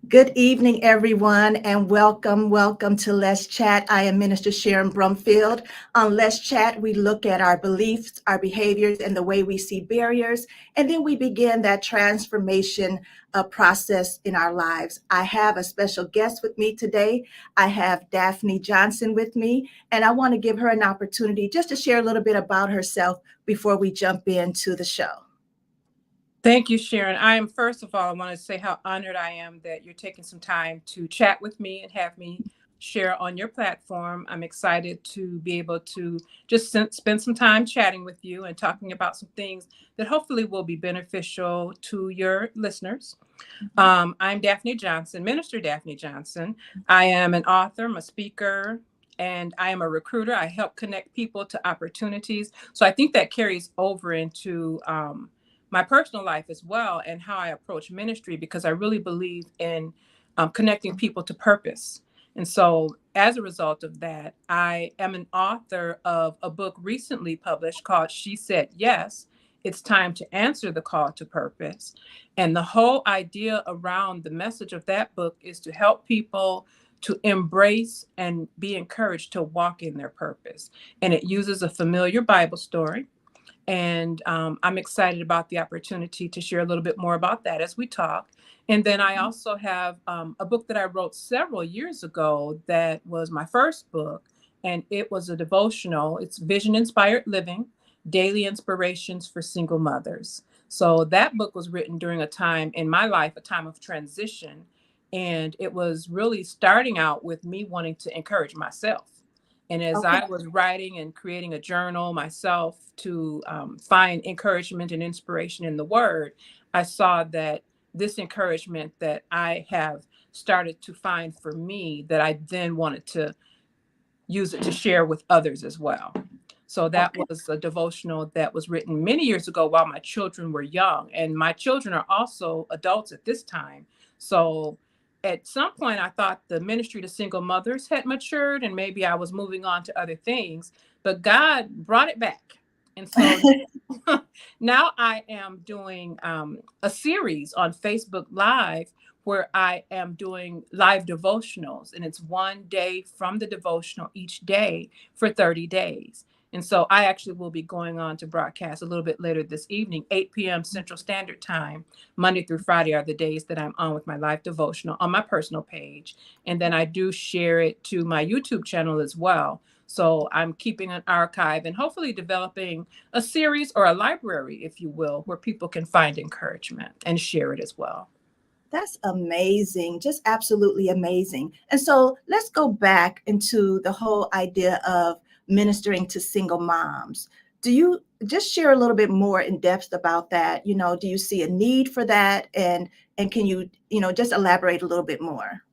Good evening, everyone, and welcome to Let's Chat. I am Minister Sharon Brumfield. On Let's Chat, we look at our beliefs, our behaviors, and the way we see barriers, and then we begin that transformation process in our lives. I have a special guest with me today. I have Daphne Johnson with me, and I want to give her an opportunity just to share a little bit about herself before we jump into the show. Thank you, Sharon. First of all, I want to say how honored I am that you're taking some time to chat with me and have me share on your platform. I'm excited to be able to just spend some time chatting with you and talking about some things that hopefully will be beneficial to your listeners. I'm Daphne Johnson, Minister Daphne Johnson. I am an author, I'm a speaker, and I am a recruiter. I help connect people to opportunities. So I think that carries over into my personal life as well and how I approach ministry because I really believe in connecting people to purpose. And so as a result of that, I am an author of a book recently published called She Said Yes. It's time to answer the call to purpose. And the whole idea around the message of that book is to help people to embrace and be encouraged to walk in their purpose. And it uses a familiar Bible story. And I'm excited about the opportunity to share a little bit more about that as we talk. And then I also have a book that I wrote several years ago that was my first book, and it was a devotional. It's Vision Inspired Living, Daily Inspirations for Single Mothers. So that book was written during a time in my life, a time of transition. And it was really starting out with me wanting to encourage myself. And as Okay. I was writing and creating a journal myself to find encouragement and inspiration in the word, I saw that this encouragement that I have started to find for me, that I then wanted to use it to share with others as well. So that Okay. was a devotional that was written many years ago while my children were young. And my children are also adults at this time. So at some point, I thought the ministry to single mothers had matured and maybe I was moving on to other things, but God brought it back. And so now I am doing a series on Facebook Live where I am doing live devotionals, and it's one day from the devotional each day for 30 days. And so I actually will be going on to broadcast a little bit later this evening, 8 p.m. Central Standard Time. Monday through Friday are the days that I'm on with my live devotional on my personal page. And then I do share it to my YouTube channel as well. So I'm keeping an archive and hopefully developing a series or a library, if you will, where people can find encouragement and share it as well. That's amazing, just absolutely amazing. And so let's go back into the whole idea of ministering to single moms. Do you just share a little bit more in depth about that? Do you see a need for that? And can you, just elaborate a little bit more?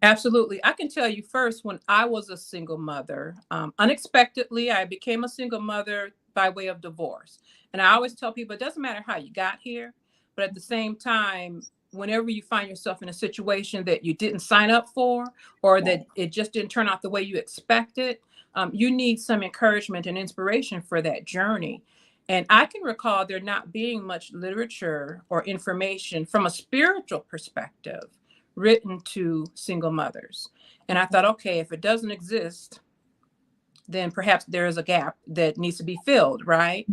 Absolutely. I can tell you first, when I was a single mother, unexpectedly, I became a single mother by way of divorce. And I always tell people it doesn't matter how you got here, but at the same time, whenever you find yourself in a situation that you didn't sign up for or that Right. it just didn't turn out the way you expected, you need some encouragement and inspiration for that journey. And I can recall there not being much literature or information from a spiritual perspective written to single mothers. And I thought, okay, if it doesn't exist, then perhaps there is a gap that needs to be filled, right?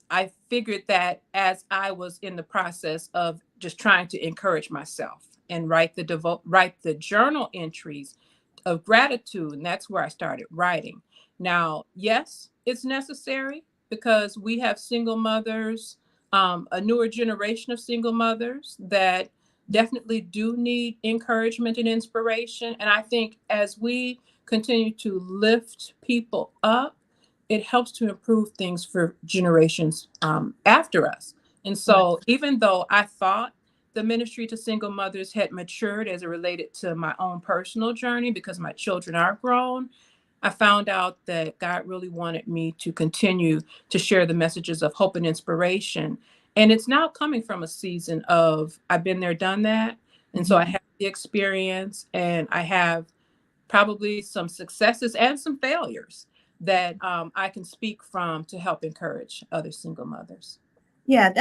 I figured that as I was in the process of just trying to encourage myself and write the journal entries of gratitude, and that's where I started writing. Now, yes, it's necessary because we have single mothers, a newer generation of single mothers that definitely do need encouragement and inspiration. And I think as we continue to lift people up, it helps to improve things for generations after us. And Right. so, even though I thought the ministry to single mothers had matured as it related to my own personal journey because my children are grown, I found out that God really wanted me to continue to share the messages of hope and inspiration. And it's now coming from a season of I've been there, done that. And so I Mhm. have the experience and I have probably some successes and some failures that I can speak from to help encourage other single mothers. Yeah,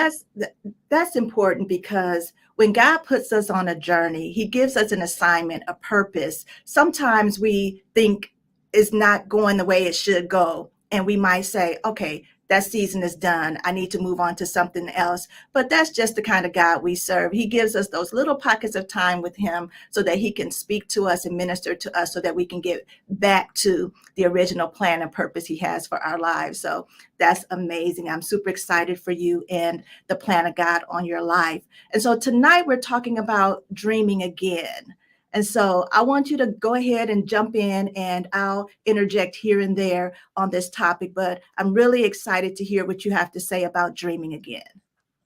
that's important because when God puts us on a journey, He gives us an assignment, a purpose. Sometimes we think it's not going the way it should go, and we might say, "Okay, that season is done. I need to move on to something else." But that's just the kind of God we serve. He gives us those little pockets of time with Him so that He can speak to us and minister to us, so that we can get back to the original plan and purpose He has for our lives. So that's amazing. I'm super excited for you and the plan of God on your life. And so tonight we're talking about dreaming again. And so I want you to go ahead and jump in, and I'll interject here and there on this topic, but I'm really excited to hear what you have to say about dreaming again.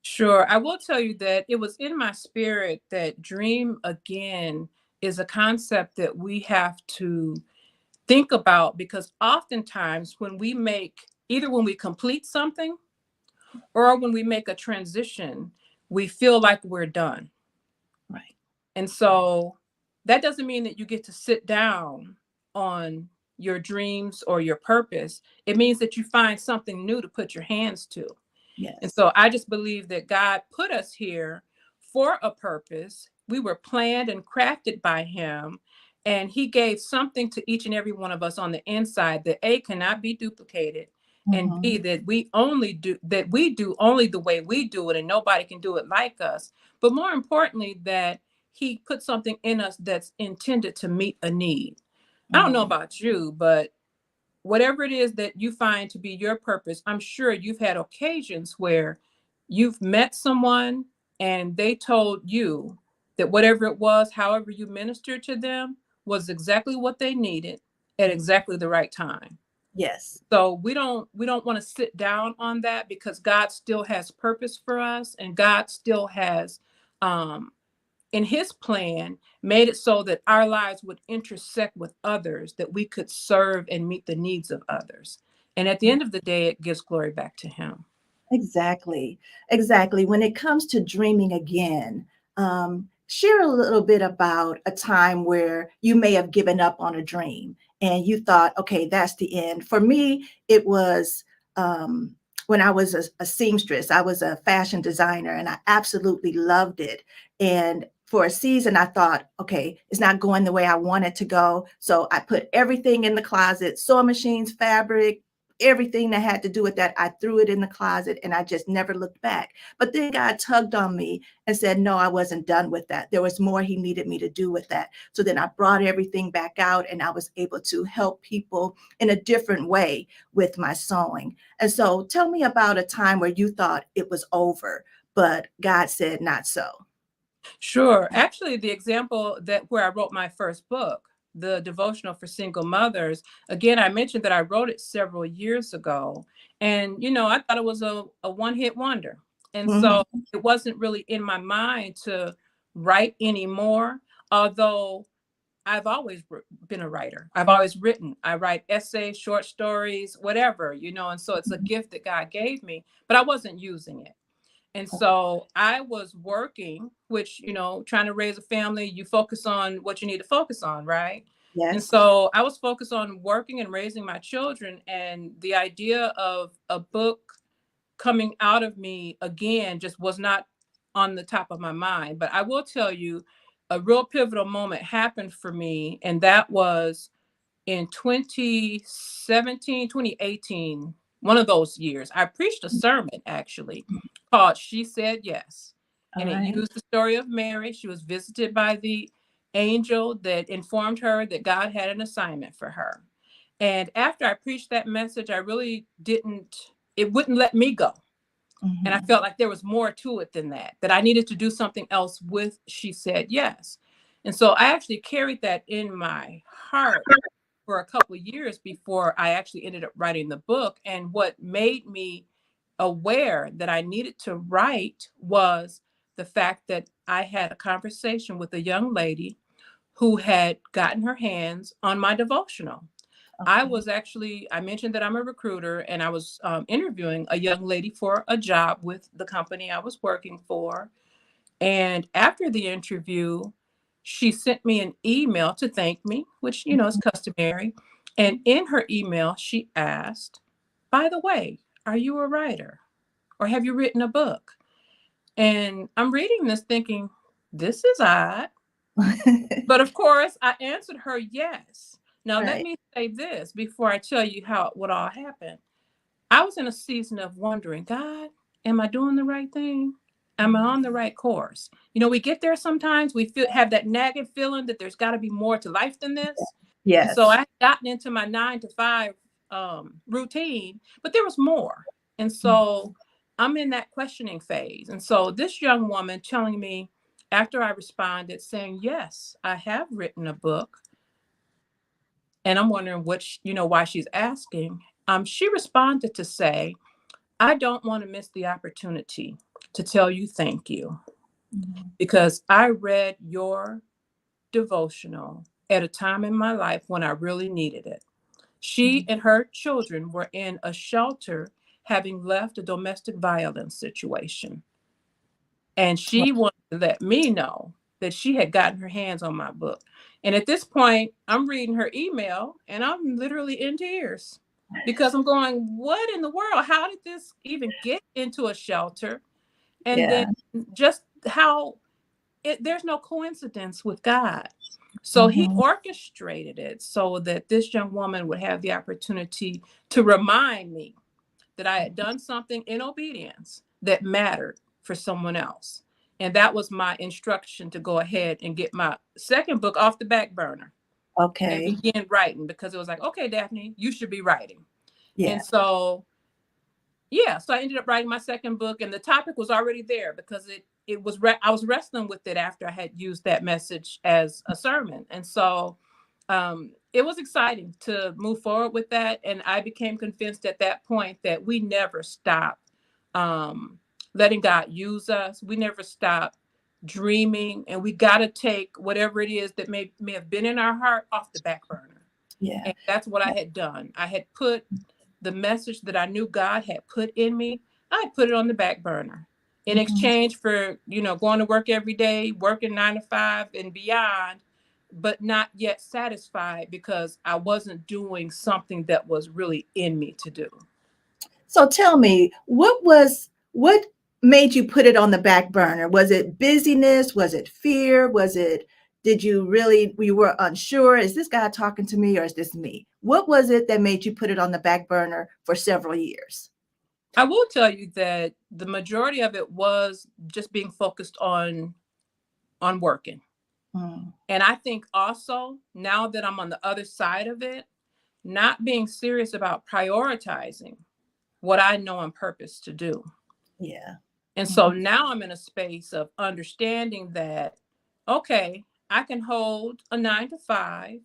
Sure. I will tell you that it was in my spirit that dream again is a concept that we have to think about, because oftentimes when we make, either when we complete something or when we make a transition, we feel like we're done. Right. And so that doesn't mean that you get to sit down on your dreams or your purpose. It means that you find something new to put your hands to. And Yes. so I just believe that God put us here for a purpose. We were planned and crafted by Him. And He gave something to each and every one of us on the inside that A, cannot be duplicated, and B, Mhm. that we do only the way we do it, and nobody can do it like us. But more importantly, that He put something in us that's intended to meet a need. I don't know Mhm. about you, but whatever it is that you find to be your purpose, I'm sure you've had occasions where you've met someone and they told you that whatever it was, however you ministered to them, was exactly what they needed at exactly the right time. Yes. So we don't want to sit down on that, because God still has purpose for us, and God still has um in His plan made it so that our lives would intersect with others, that we could serve and meet the needs of others. And at the end of the day, it gives glory back to Him. Exactly. Exactly. When it comes to dreaming again, share a little bit about a time where you may have given up on a dream and you thought, okay, that's the end. For me, it was when I was a seamstress. I was a fashion designer and I absolutely loved it. And for a season, I thought, okay, it's not going the way I want it to go. So I put everything in the closet, sewing machines, fabric, everything that had to do with that. I threw it in the closet and I just never looked back. But then God tugged on me and said, no, I wasn't done with that. There was more He needed me to do with that. So then I brought everything back out and I was able to help people in a different way with my sewing. And so tell me about a time where you thought it was over, but God said, not so. Sure. Actually, the example that where I wrote my first book, the devotional for single mothers, again, I mentioned that I wrote it several years ago. And, I thought it was a one-hit wonder. And so Mhm. it wasn't really in my mind to write anymore, although I've always been a writer. I've always written. I write essays, short stories, whatever, and so it's a gift that God gave me, but I wasn't using it. And so I was working, which, trying to raise a family, you focus on what you need to focus on, right? And Yes. so I was focused on working and raising my children. And the idea of a book coming out of me again just was not on the top of my mind. But I will tell you, a real pivotal moment happened for me. And that was in 2017, 2018, one of those years. I preached a sermon actually called She Said Yes. All And it right. used the story of Mary. She was visited by the angel that informed her that God had an assignment for her. And after I preached that message, I really didn't, it wouldn't let me go. And I Mhm. felt like there was more to it than that, that I needed to do something else with She Said Yes. And so I actually carried that in my heart for a couple of years before I actually ended up writing the book. And what made me aware that I needed to write was the fact that I had a conversation with a young lady who had gotten her hands on my devotional. Okay. I mentioned that I'm a recruiter, and I was interviewing a young lady for a job with the company I was working for. And after the interview, she sent me an email to thank me, which, is customary. And in her email, she asked, by the way, are you a writer? Or have you written a book? And I'm reading this thinking, this is odd. But of course, I answered her yes. Now, let Right. me say this before I tell you what all happened. I was in a season of wondering, God, am I doing the right thing? Am I on the right course? You know, we get there sometimes, have that nagging feeling that there's got to be more to life than this. And so Yes. I had gotten into my 9 to 5 routine, but there was more. And so I'm in that questioning phase. And so this young woman telling me after I responded saying, yes, I have written a book. And I'm wondering why she's asking. She responded to say, I don't want to miss the opportunity to tell you thank you because I read your devotional at a time in my life when I really needed it. She and her children were in a shelter having left a domestic violence situation. And she wanted to let me know that she had gotten her hands on my book. And at this point, I'm reading her email and I'm literally in tears because I'm going, what in the world? How did this even get into a shelter? And then Yeah. just how there's no coincidence with God. So he Mhm. orchestrated it so that this young woman would have the opportunity to remind me that I had done something in obedience that mattered for someone else. And that was my instruction to go ahead and get my second book off the back burner and Okay. begin writing because it was like, okay, Daphne, you should be writing. Yeah. And so so I ended up writing my second book, and the topic was already there because I was wrestling with it after I had used that message as a sermon. And so it was exciting to move forward with that. And I became convinced at that point that we never stop um, letting God use us. We never stop dreaming, and we got to take whatever it is that may have been in our heart off the back burner. Yeah. And that's what I had done. I had put the message that I knew God had put in me, I put it on the back burner in Mhm. exchange for, going to work every day, working 9 to 5 and beyond, but not yet satisfied because I wasn't doing something that was really in me to do. So tell me, what made you put it on the back burner? Was it busyness? Was it fear? Did you really, you were unsure? Is this guy talking to me or is this me? What was it that made you put it on the back burner for several years? I will tell you that the majority of it was just being focused on working. Mm, And I think also now that I'm on the other side of it, not being serious about prioritizing what I know I'm purposed to do. yeah. And so Mhm. now I'm in a space of understanding that, okay, I can hold a 9 to 5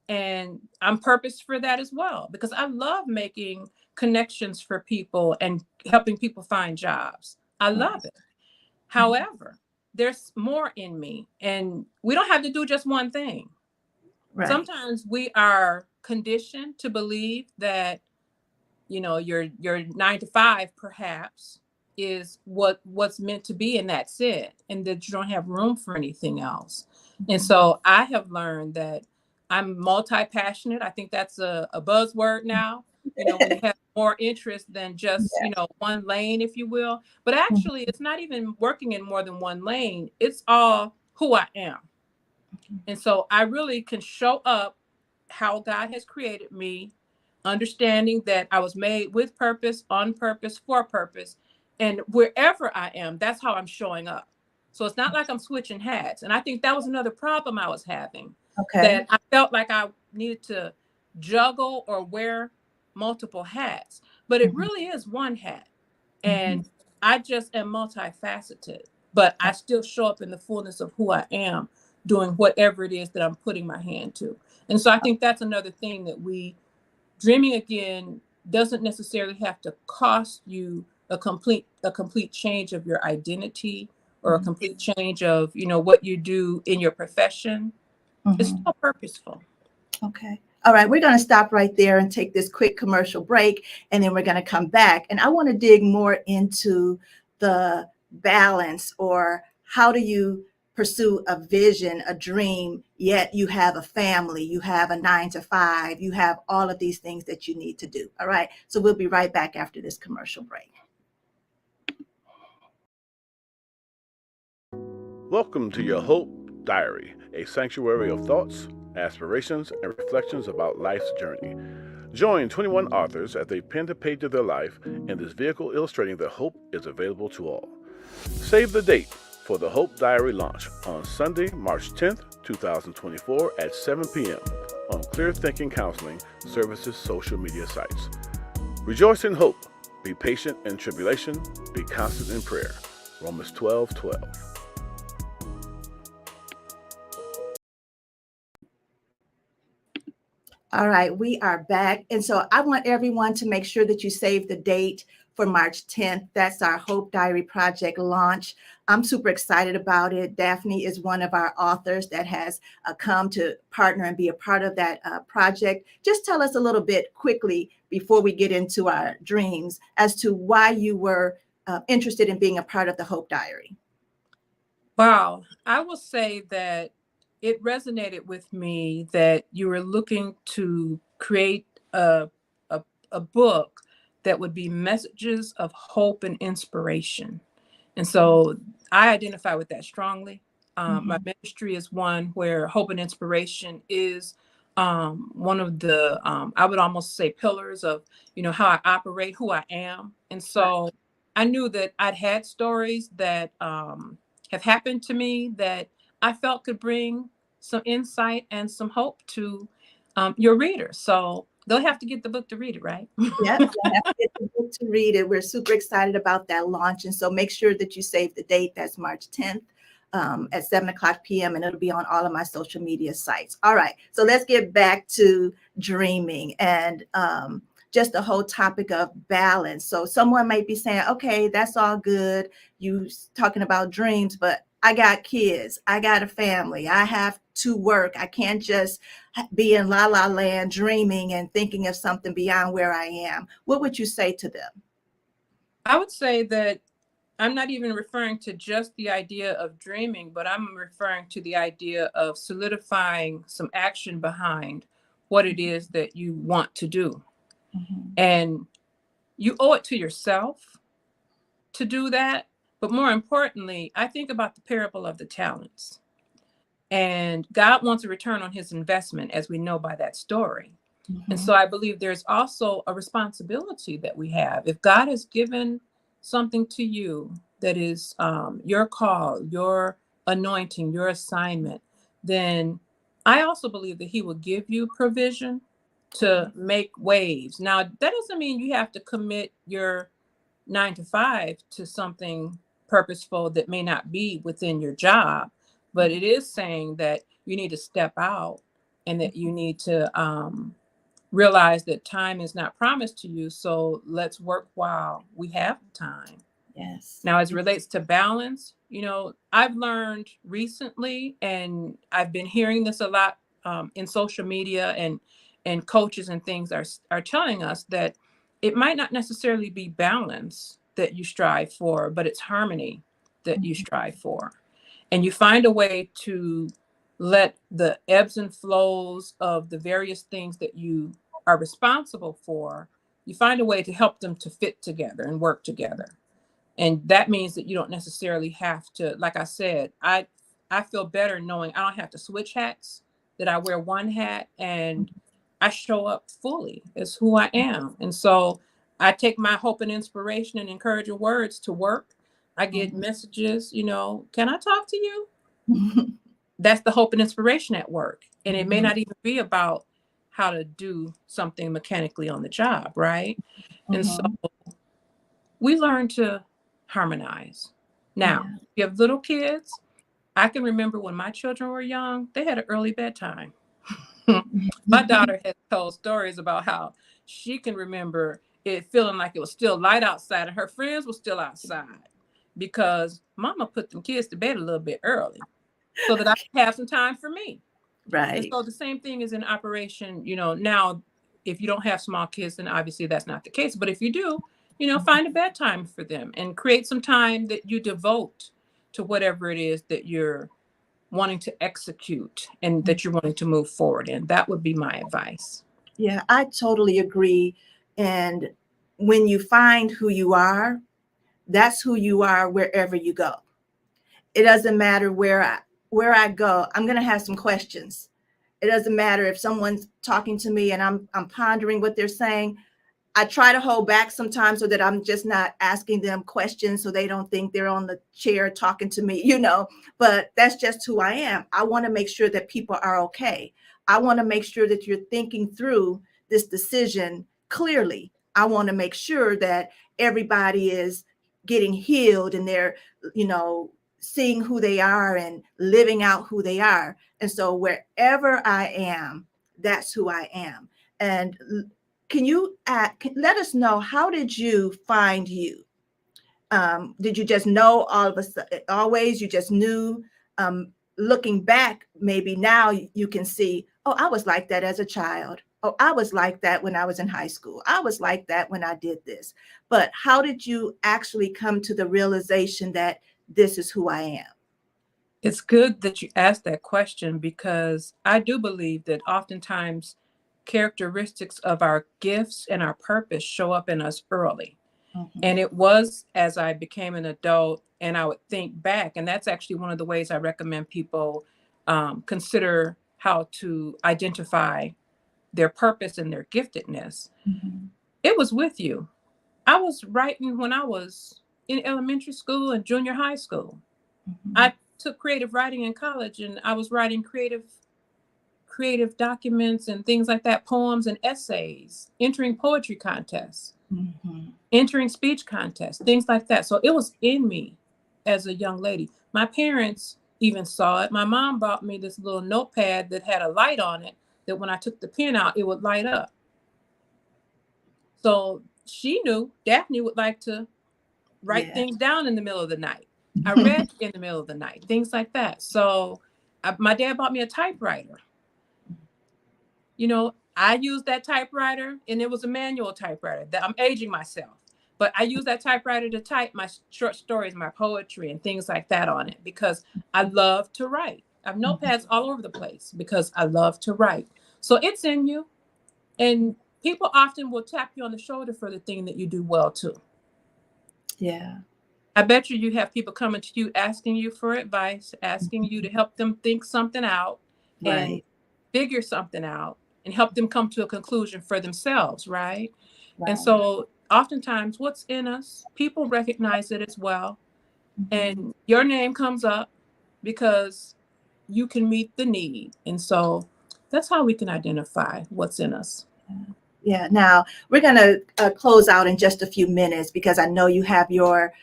and I'm purposed for that as well because I love making connections for people and helping people find jobs. I Right. love it. Mhm. However, there's more in me and we don't have to do just one thing. Right. Sometimes we are conditioned to believe that your 9 to 5 perhaps is what's meant to be, and that's it, and that you don't have room for anything else. And Mhm. so I have learned that I'm multi-passionate. I think that's a buzzword now, when you have more interest than just Yeah. one lane, if you will. But Mhm. actually it's not even working in more than one lane, it's all who I am. And so I really can show up how God has created me, understanding that I was made with purpose, on purpose, for purpose. And wherever I am, that's how I'm showing up. So it's not like I'm switching hats. And I think that was another problem I was having, Okay. that I felt like I needed to juggle or wear multiple hats. But it Mhm. really is one hat. Mhm. And I just am multifaceted, but I still show up in the fullness of who I am doing whatever it is that I'm putting my hand to. And so I think that's another thing that dreaming again doesn't necessarily have to cost you a complete change of your identity or a Mhm. complete change of, what you do in your profession. It's Mhm. still purposeful. Okay. All right. We're going to stop right there and take this quick commercial break, and then we're going to come back. And I want to dig more into the balance, or how do you pursue a vision, a dream, yet you have a family, you have a 9 to 5, you have all of these things that you need to do. All right. So we'll be right back after this commercial break. Welcome to your Hope Diary, a sanctuary of thoughts, aspirations, and reflections about life's journey. Join 21 authors as they pen the page of their life in this vehicle illustrating that hope is available to all. Save the date for the Hope Diary launch on Sunday, March 10th, 2024 at 7 p.m. on Clear Thinking Counseling Services social media sites. Rejoice in hope. Be patient in tribulation. Be constant in prayer. Romans 12:12. All right, we are back. And so I want everyone to make sure that you save the date for March 10th. That's our Hope Diary Project launch. I'm super excited about it. Daphne is one of our authors that has come to partner and be a part of that project. Just tell us a little bit quickly before we get into our dreams as to why you were interested in being a part of the Hope Diary. Wow. I will say that it resonated with me that you were looking to create a book that would be messages of hope and inspiration. And so I identify with that strongly. My ministry is one where hope and inspiration is one of the, I would almost say, pillars of, how I operate, who I am. And so I knew that I'd had stories that have happened to me that I felt could bring some insight and some hope to your readers. So they'll have to get the book to read it, right? Yep, you'll have to get the book to read it. We're super excited about that launch. And so make sure that you save the date. That's March 10th at 7 o'clock p.m. And it'll be on all of my social media sites. All right. So let's get back to dreaming and just the whole topic of balance. So someone might be saying, okay, that's all good. You talking about dreams, but I got kids. I got a family. I have to work. I can't just be in la la land dreaming and thinking of something beyond where I am. What would you say to them? I would say that I'm not even referring to just the idea of dreaming, but I'm referring to the idea of solidifying some action behind what it is that you want to do. And you owe it to yourself to do that. But more importantly, I think about the parable of the talents. And God wants a return on his investment, as we know by that story. And so I believe there's also a responsibility that we have. If God has given something to you that is your call, your anointing, your assignment, then I also believe that he will give you provision to make waves. Now, that doesn't mean you have to commit your 9 to 5 to something purposeful that may not be within your job, but it is saying that you need to step out and that you need to realize that time is not promised to you. So let's work while we have time. Yes. Now, as it relates to balance, I've learned recently, and I've been hearing this a lot in social media, and coaches and things are telling us that it might not necessarily be balance that you strive for, but it's harmony that you strive for. And you find a way to let the ebbs and flows of the various things that you are responsible for, you find a way to help them to fit together and work together. And that means that you don't necessarily have to, like I said, I feel better knowing I don't have to switch hats, that I wear one hat and I show up fully as who I am. And so I take my hope and inspiration and encouraging words to work. I get messages, can I talk to you? That's the hope and inspiration at work. And it may not even be about how to do something mechanically on the job, right? And so we learn to harmonize. Now, if you have little kids, I can remember when my children were young, they had an early bedtime. My daughter has told stories about how she can remember it feeling like it was still light outside and her friends were still outside because mama put them kids to bed a little bit early so that I could have some time for me. Right. And so the same thing is in operation, now, if you don't have small kids, then obviously that's not the case. But if you do, find a bedtime for them and create some time that you devote to whatever it is that you're wanting to execute and that you're wanting to move forward in. That would be my advice. Yeah, I totally agree. And when you find who you are, that's who you are wherever you go. It doesn't matter where I go, I'm going to have some questions. It doesn't matter if someone's talking to me and I'm pondering what they're saying. I try to hold back sometimes so that I'm just not asking them questions so they don't think they're on the chair talking to me, but that's just who I am. I want to make sure that people are okay. I want to make sure that you're thinking through this decision clearly. I want to make sure that everybody is getting healed and they're, seeing who they are and living out who they are. And so wherever I am, that's who I am. And can you let us know, how did you find you? Did you just know all of a sudden, always? You just knew? Looking back, maybe now you can see, oh, I was like that as a child. Oh, I was like that when I was in high school. I was like that when I did this. But how did you actually come to the realization that this is who I am? It's good that you asked that question, because I do believe that oftentimes characteristics of our gifts and our purpose show up in us early. Mm-hmm. And it was as I became an adult and I would think back, and that's actually one of the ways I recommend people consider how to identify their purpose and their giftedness. Mm-hmm. It was with you. I was writing when I was in elementary school and junior high school. Mm-hmm. I took creative writing in college, and I was writing creative documents and things like that, poems and essays, entering poetry contests, Mm-hmm. entering speech contests, things like that. So it was in me as a young lady. My parents even saw it. My mom bought me this little notepad that had a light on it, that when I took the pen out, it would light up. So she knew Daphne would like to write things down in the middle of the night. I read in the middle of the night, things like that. So my dad bought me a typewriter. I used that typewriter, and it was a manual typewriter. That I'm aging myself, but I used that typewriter to type my short stories, my poetry, and things like that on it, because I love to write. I have notepads all over the place because I love to write. So it's in you, and people often will tap you on the shoulder for the thing that you do well too. Yeah. I bet you have people coming to you asking you for advice, asking you to help them think something out and figure something out and help them come to a conclusion for themselves, right? And so oftentimes what's in us, people recognize it as well. Mm-hmm. And your name comes up because you can meet the need. And so that's how we can identify what's in us. Yeah. Now we're going to close out in just a few minutes, because I know you have your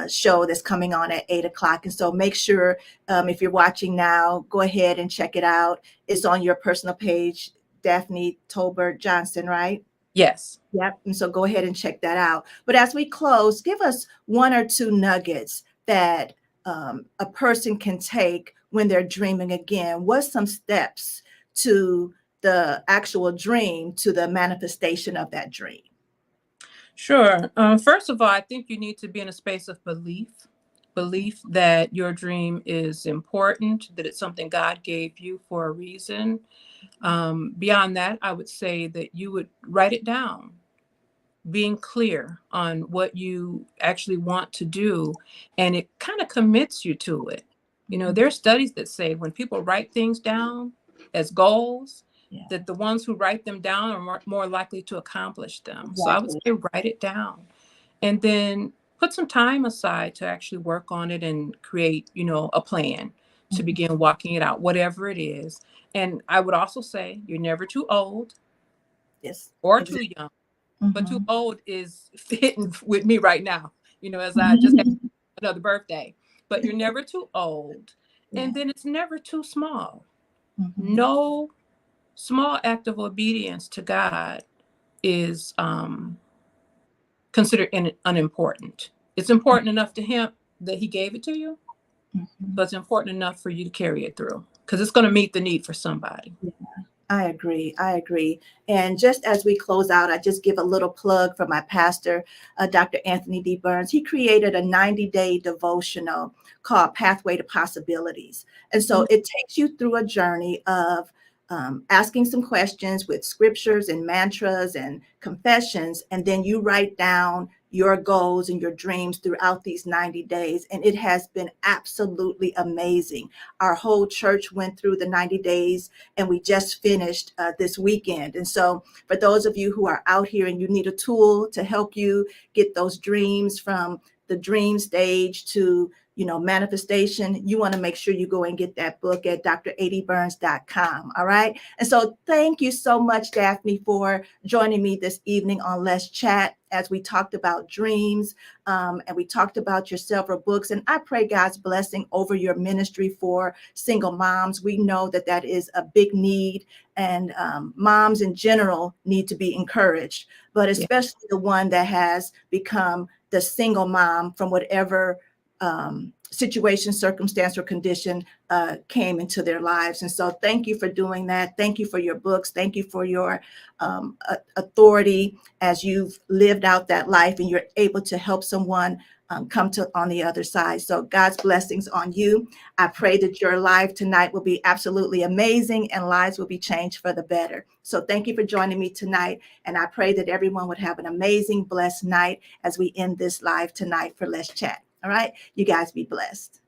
show that's coming on at 8:00. And so make sure, if you're watching now, go ahead and check it out. It's on your personal page, Daphne Tolbert-Johnson, right? Yes. Yep. And so go ahead and check that out. But as we close, give us one or two nuggets that a person can take when they're dreaming again. What's some steps to the actual dream, to the manifestation of that dream? Sure. First of all, I think you need to be in a space of belief that your dream is important, that it's something God gave you for a reason. Beyond that, I would say that you would write it down, being clear on what you actually want to do, and it kind of commits you to it. There are studies that say when people write things down as goals, that the ones who write them down are more likely to accomplish them. Exactly. So I would say write it down, and then put some time aside to actually work on it and create, a plan to begin walking it out, whatever it is. And I would also say you're never too old or too young. But too old is fitting with me right now, as I just had another birthday. But you're never too old. And then it's never too small. No small act of obedience to God is considered unimportant. It's important enough to him that he gave it to you, but it's important enough for you to carry it through, because it's going to meet the need for somebody. Yeah. I agree. And just as we close out, I just give a little plug for my pastor, Dr. Anthony D. Burns. He created a 90-day devotional called Pathway to Possibilities. And so it takes you through a journey of asking some questions with scriptures and mantras and confessions, and then you write down your goals and your dreams throughout these 90 days. And it has been absolutely amazing. Our whole church went through the 90 days, and we just finished this weekend. And so for those of you who are out here and you need a tool to help you get those dreams from the dream stage to manifestation, you want to make sure you go and get that book at dradburns.com. All right. And so thank you so much, Daphne, for joining me this evening on Let's Chat as we talked about dreams, and we talked about your several books. And I pray God's blessing over your ministry for single moms. We know that that is a big need, and moms in general need to be encouraged, but especially the one that has become the single mom from whatever situation, circumstance, or condition came into their lives. And so thank you for doing that. Thank you for your books. Thank you for your authority as you've lived out that life and you're able to help someone come to on the other side. So God's blessings on you. I pray that your life tonight will be absolutely amazing and lives will be changed for the better. So thank you for joining me tonight. And I pray that everyone would have an amazing, blessed night as we end this live tonight for Let's Chat. All right. You guys be blessed.